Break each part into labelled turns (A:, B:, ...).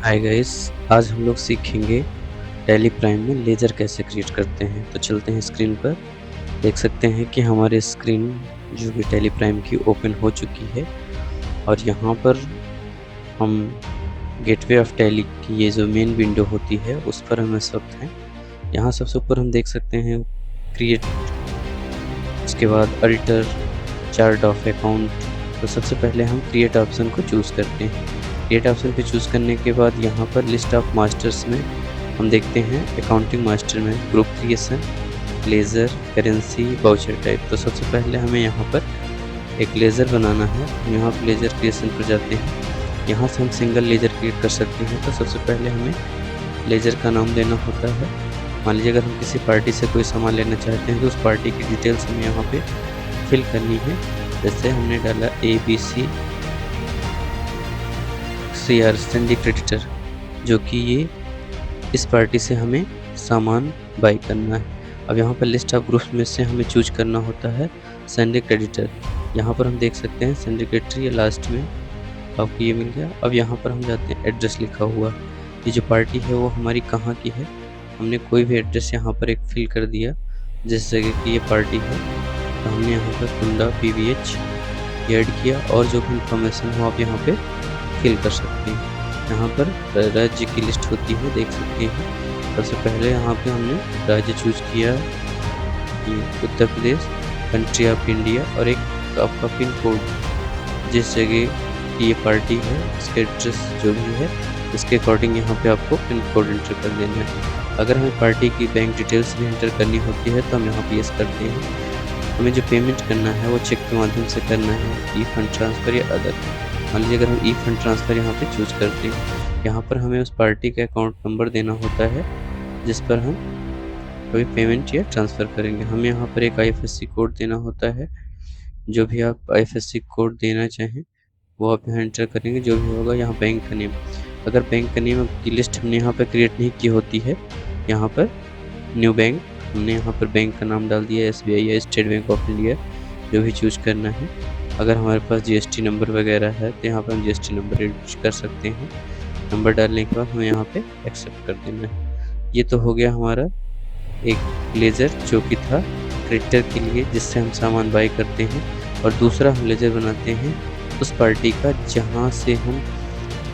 A: Hi guys. आज हम लोग सीखेंगे टैली प्राइम में लेज़र कैसे क्रिएट करते हैं। तो चलते हैं स्क्रीन पर। देख सकते हैं कि हमारी स्क्रीन जो कि टैली प्राइम की ओपन हो चुकी है और यहाँ पर हम गेटवे ऑफ टैली की ये जो मेन विंडो होती है उस पर हम इस वक्त हैं। यहाँ सबसे ऊपर हम देख सकते हैं क्रिएट, उसके बाद अल्टर, चार्ट ऑफ अकाउंट। तो सबसे पहले हम क्रिएट ऑप्शन को चूज़ करते हैं। क्रिएट ऑप्शन पे चूज़ करने के बाद यहाँ पर लिस्ट ऑफ मास्टर्स में हम देखते हैं अकाउंटिंग मास्टर में group creation, laser, currency, voucher type. तो सबसे पहले हमें यहाँ पर एक लेज़र बनाना है। हम यहाँ पर लेज़र क्रिएशन पर जाते हैं। यहाँ से हम सिंगल लेज़र क्रिएट कर सकते हैं। तो सबसे पहले हमें लेज़र का नाम देना होता है। मान लीजिए अगर हम किसी पार्टी से कोई सामान लेना चाहते हैं तो उस पार्टी की डिटेल्स हमें यहाँ पे फिल करनी है। जैसे हमने डाला ABC CR सेंडी क्रेडिटर, जो कि ये इस पार्टी से हमें सामान बाई करना है। अब यहाँ पर लिस्ट ऑफ ग्रुप्स में से हमें चूज करना होता है सेंडी क्रेडिटर। यहाँ पर हम देख सकते हैं सेंडी क्रेडिटर, ये लास्ट में आपको ये मिल गया। अब यहाँ पर हम जाते हैं एड्रेस लिखा हुआ, ये जो पार्टी है वो हमारी कहाँ की है। हमने कोई भी एड्रेस यहाँ पर एक फिल कर दिया जिस जगह की ये पार्टी है। तो हमने यहाँ पर कुंडा PVH ऐड किया और जो भी इंफॉर्मेशन हो आप यहाँ पे फिल कर सकते हैं। यहाँ पर राज्य की लिस्ट होती है, देख सकते हैं। सबसे पहले यहाँ पे हमने राज्य चूज किया, ये Uttar Pradesh, country of India और एक आपका पिन कोड जिस जगह की ये पार्टी है इसके एड्रेस जो भी है इसके अकॉर्डिंग यहाँ पे आपको पिन कोड एंटर कर देना है। अगर हमें पार्टी की बैंक डिटेल्स भी एंटर करनी होती है तो हम यहाँ पे यस करते हैं। हमें जो पेमेंट करना है वो चेक के माध्यम से करना है, ई फंड ट्रांसफ़र या अदर। मान लीजिए अगर हम ई फंड ट्रांसफ़र यहाँ पे चूज़ करते हैं, यहाँ पर हमें उस पार्टी का अकाउंट नंबर देना होता है जिस पर हम कोई पेमेंट या ट्रांसफ़र करेंगे। हमें यहाँ पर एक IFSC कोड देना होता है। जो भी आप IFSC कोड देना चाहें वो आप यहाँ एंटर करेंगे। जो भी होगा यहाँ बैंक का नेम, अगर बैंक का नेम की लिस्ट हमने यहाँ पर क्रिएट नहीं की होती है, यहाँ पर न्यू बैंक हमने यहाँ पर बैंक का नाम डाल दिया, SBI या स्टेट बैंक ऑफ इंडिया, जो भी चूज करना है। अगर हमारे पास GST नंबर वगैरह है तो यहाँ पर हम GST नंबर एड कर सकते हैं। नंबर डालने के बाद हमें यहाँ पे एक्सेप्ट कर देना है। ये तो हो गया हमारा एक लेज़र जो कि था क्रेडिटर के लिए जिससे हम सामान बाई करते हैं, और दूसरा हम लेज़र बनाते हैं उस पार्टी का जहाँ से हम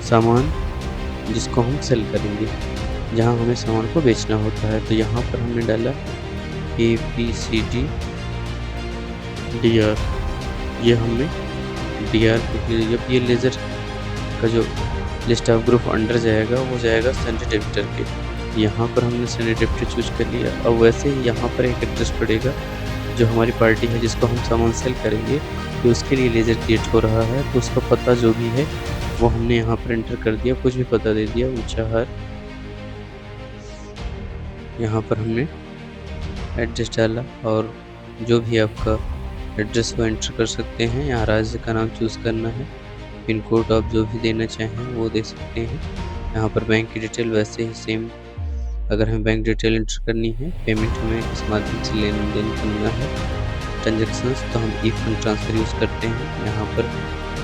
A: सामान जिसको हम सेल करेंगे, जहाँ हमें सामान को बेचना होता है। तो यहाँ पर हमने डाला ABCD DR, ये हमने DR को, जब ये लेज़र का जो लिस्ट ऑफ ग्रुप अंडर जाएगा वो जाएगा सेंडी डेबिटर के। यहाँ पर हमने सेंडी डेबिटर चूज कर लिया। अब वैसे ही यहाँ पर एक एड्रेस पड़ेगा जो हमारी पार्टी है जिसको हम सामान सेल करेंगे, तो उसके लिए लेज़र क्रिएट हो रहा है। तो उसका पता जो भी है वो हमने यहाँ पर एंटर कर दिया, कुछ भी पता दे दिया, ऊंचाहार। यहाँ पर हमने एड्रेस डाला और जो भी आपका एड्रेस वो एंटर कर सकते हैं। यहाँ राज्य का नाम चूज़ करना है, पिन कोड आप जो भी देना चाहें वो दे सकते हैं। यहाँ पर बैंक की डिटेल वैसे ही सेम, अगर हमें बैंक डिटेल एंटर करनी है, पेमेंट हमें किस माध्यम से लेन देन करना है, ट्रांजेक्शन्स, तो हम ई फंड ट्रांसफ़र यूज़ करते हैं। यहाँ पर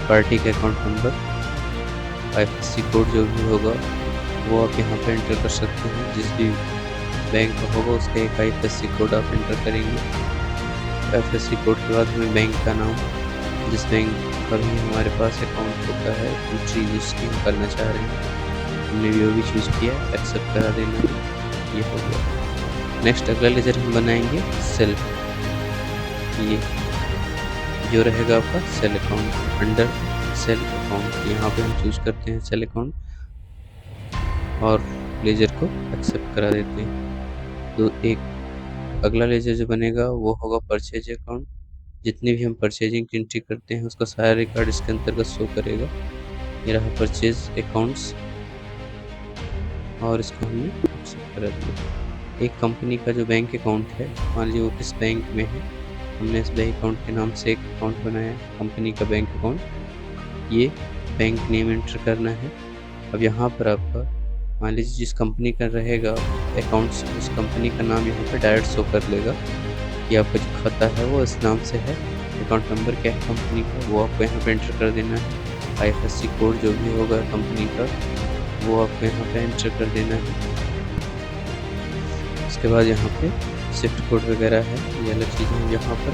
A: पार्टी का अकाउंट नंबर, IFSC कोड जो भी होगा वो आप यहाँ पर एंटर कर सकते हैं। जिस भी बैंक का होगा उसका एक IFSC कोड आप एंटर करेंगे। IFSC कोड के बाद हमें बैंक का नाम, जिस बैंक का भी हमारे पास अकाउंट होता है, कंट्री जिसकी हम करना चाह रहे हैं, हमने वो भी चूज़ किया, एक्सेप्ट करा देना, ये हो गया। नेक्स्ट अगला लेज़र हम बनाएंगे सेल, ये जो रहेगा आपका sale account, under sale account. यहाँ पे हम चूज़ करते हैं सेल अकाउंट और लेज़र को एक्सेप्ट करा देते हैं। तो एक अगला लेज़र जो बनेगा वो होगा परचेज अकाउंट। जितनी भी हम परचेजिंग की एंट्री करते हैं उसका सारा रिकॉर्ड इसके अंतर्गत शो करेगा। ये रहा परचेज अकाउंट्स और इसको हमने एक्सेप्ट करा दिया। एक कंपनी का जो बैंक अकाउंट है, मान लीजिए वो किस बैंक में है, हमने इस बैंक अकाउंट के नाम से एक अकाउंट बनाया, कंपनी का बैंक अकाउंट। ये बैंक नेम एंटर करना है। अब यहाँ पर आपका मान लीजिए जिस कंपनी का रहेगा अकाउंट्स, उस कंपनी का नाम यहाँ पर डायरेक्ट शो कर लेगा कि आपका जो खाता है वो इस नाम से है। अकाउंट नंबर क्या है कंपनी का वो आपको यहाँ पे एंटर कर देना है। IFSC कोड जो भी होगा कंपनी का वो आपको यहाँ पे एंटर कर देना है। उसके बाद यहाँ पे स्विफ्ट कोड वगैरह है, ये अलग चीज़ें हैं। यहाँ पर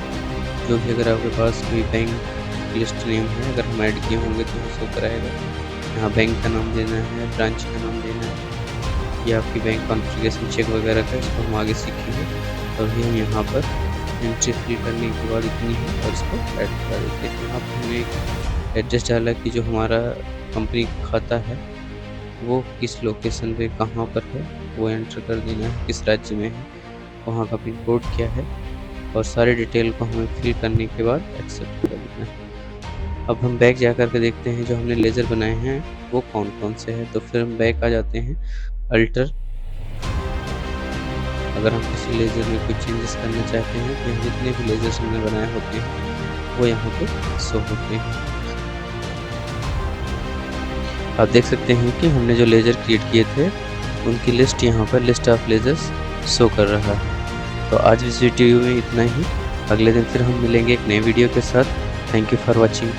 A: जो भी अगर आपके पास कोई बैंक लिस्ट नेम है, अगर हम ऐड किए होंगे तो वो शो कराएगा। यहाँ बैंक का नाम देना है, ब्रांच का नाम देना है, ये आपकी बैंक कॉन्फ़िगरेशन चेक वगैरह का, इसको हम आगे सीखेंगे। तो अभी हम यहाँ पर एंट्री फिल करने के बाद इतनी है और इसको ऐड करा देते हैं। यहाँ पर हमने एक एड्रेस डाला कि जो हमारा कंपनी खाता है वो किस लोकेशन पे कहाँ पर है वो एंटर कर देना है, किस राज्य में है, वहाँ का पिन कोड क्या है, और सारे डिटेल को हमें फिल करने के बाद एक्सेप्ट कर देना है। अब हम बैक जा कर के देखते हैं जो हमने लेज़र बनाए हैं वो कौन कौन से हैं। तो फिर हम बैक आ जाते हैं अल्टर। अगर हम किसी लेज़र में कुछ चेंजेस करना चाहते हैं तो जितने भी लेज़र्स हमने बनाए होते हैं वो यहाँ पे शो होते हैं। आप देख सकते हैं कि हमने जो लेज़र क्रिएट किए थे उनकी लिस्ट यहाँ पर लिस्ट ऑफ लेज़र्स शो कर रहा है। तो आज इस वीडियो में इतना ही। अगले दिन फिर हम मिलेंगे एक नए वीडियो के साथ। Thank you for watching.